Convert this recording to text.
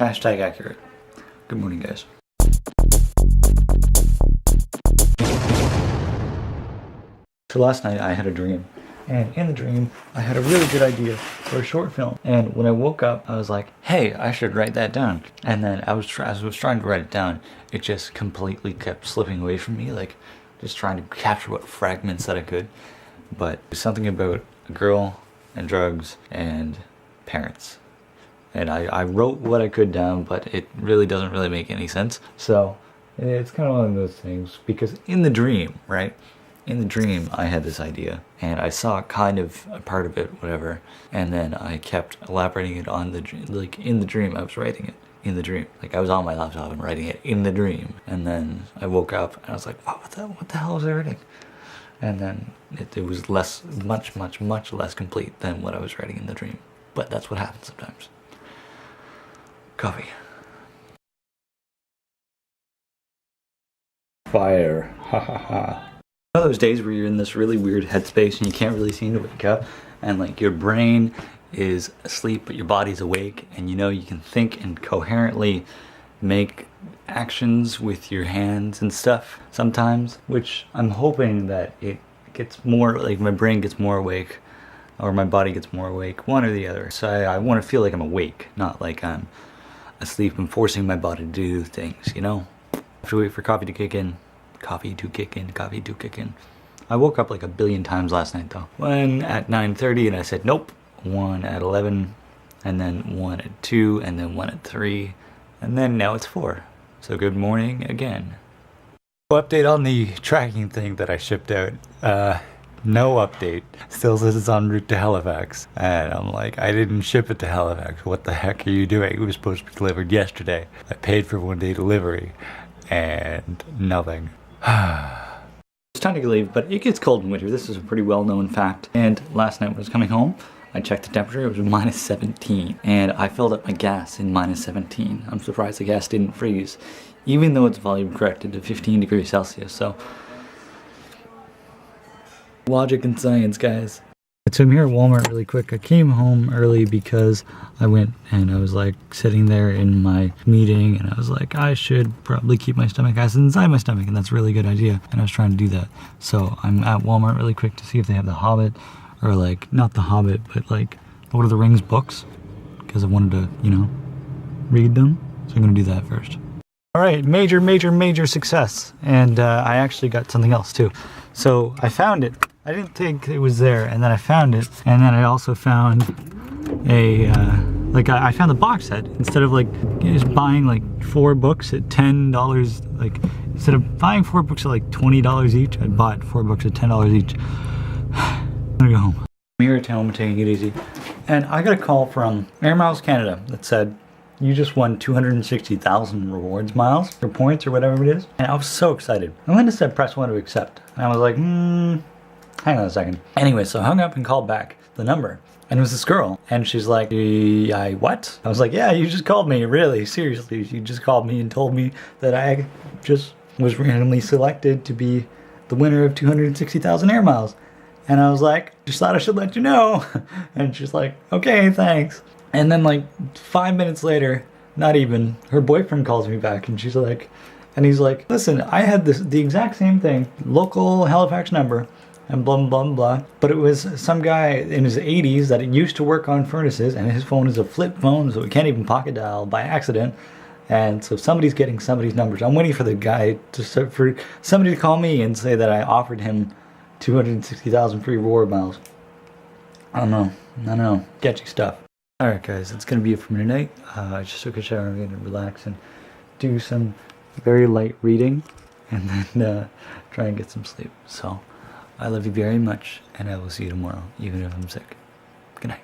Hashtag accurate. Good morning, guys. So last night I had a dream, and in the dream I had a really good idea for a short film. And when I woke up, I was like, "Hey, I should write that down." And then as I was trying to write it down, it just completely kept slipping away from me, like just trying to capture what fragments that I could. But it was something about a girl and drugs and parents. And I wrote what I could down, but it really doesn't really make any sense. So it's kind of one of those things, because in the dream, right? In the dream, I had this idea, and I saw kind of a part of it, whatever, and then I kept elaborating it on the dream. Like, in the dream, I was writing it in the dream. Like, I was on my laptop and writing it in the dream, and then I woke up, and I was like, oh, what the hell was I writing? And then it was much less complete than what I was writing in the dream. But that's what happens sometimes. Coffee. Fire. Ha ha ha. One of those days where you're in this really weird headspace and you can't really seem to wake up, and like your brain is asleep but your body's awake, and you know you can think and coherently make actions with your hands and stuff sometimes, which I'm hoping that it gets more, like my brain gets more awake or my body gets more awake, one or the other. So I want to feel like I'm awake, not like I'm asleep and forcing my body to do things, you know? I have to wait for coffee to kick in. Coffee to kick in. I woke up like a billion times last night though. One at 9:30 and I said nope. One at 11, and then one at 2, and then one at 3, and then now it's 4. So good morning again. Update on the tracking thing that I shipped out. No update. Still says it's en route to Halifax. And I'm like, I didn't ship it to Halifax. What the heck are you doing? It was supposed to be delivered yesterday. I paid for 1-day delivery and nothing. It's time to leave, but it gets cold in winter. This is a pretty well-known fact. And last night when I was coming home, I checked the temperature. It was minus 17, and I filled up my gas in minus 17. I'm surprised the gas didn't freeze, even though it's volume corrected to 15 degrees Celsius. So, logic and science, guys. So I'm here at Walmart really quick. I came home early because I went and I was like sitting there in my meeting, and I was like, I should probably keep my stomach acid inside my stomach, and that's a really good idea. And I was trying to do that. So I'm at Walmart really quick to see if they have The Hobbit, or like, not The Hobbit, but like Lord of the Rings books, because I wanted to, you know, read them. So I'm gonna do that first. All right, major success. And I actually got something else too. So I found it. I didn't think it was there, and then I found it, and then I also found a, I found the box set. Instead of like just buying like 4 books at $10, like instead of buying 4 books at like $20 each, I bought 4 books at $10 each. I'm gonna go home. I'm here at home, taking it easy, and I got a call from Air Miles Canada that said, you just won 260,000 rewards miles or points or whatever it is. And I was so excited. I went and said press 1 to accept. And I was like, hang on a second. Anyway, so I hung up and called back the number. And it was this girl. And she's like, what? I was like, yeah, you just called me, really, seriously. You just called me and told me that I just was randomly selected to be the winner of 260,000 air miles. And I was like, just thought I should let you know. And she's like, okay, thanks. And then like 5 minutes later, not even, her boyfriend calls me back, and she's like, and he's like, listen, I had the exact same thing, local Halifax number, and blah, blah, blah. But it was some guy in his 80s that used to work on furnaces, and his phone is a flip phone, so it can't even pocket dial by accident. And so somebody's getting somebody's numbers. I'm waiting for the guy for somebody to call me and say that I offered him 260,000 free reward miles. I don't know, sketchy stuff. Alright guys, that's going to be it for me tonight. I just took a shower, I'm going to relax and do some very light reading, and then try and get some sleep. So, I love you very much, and I will see you tomorrow, even if I'm sick. Good night.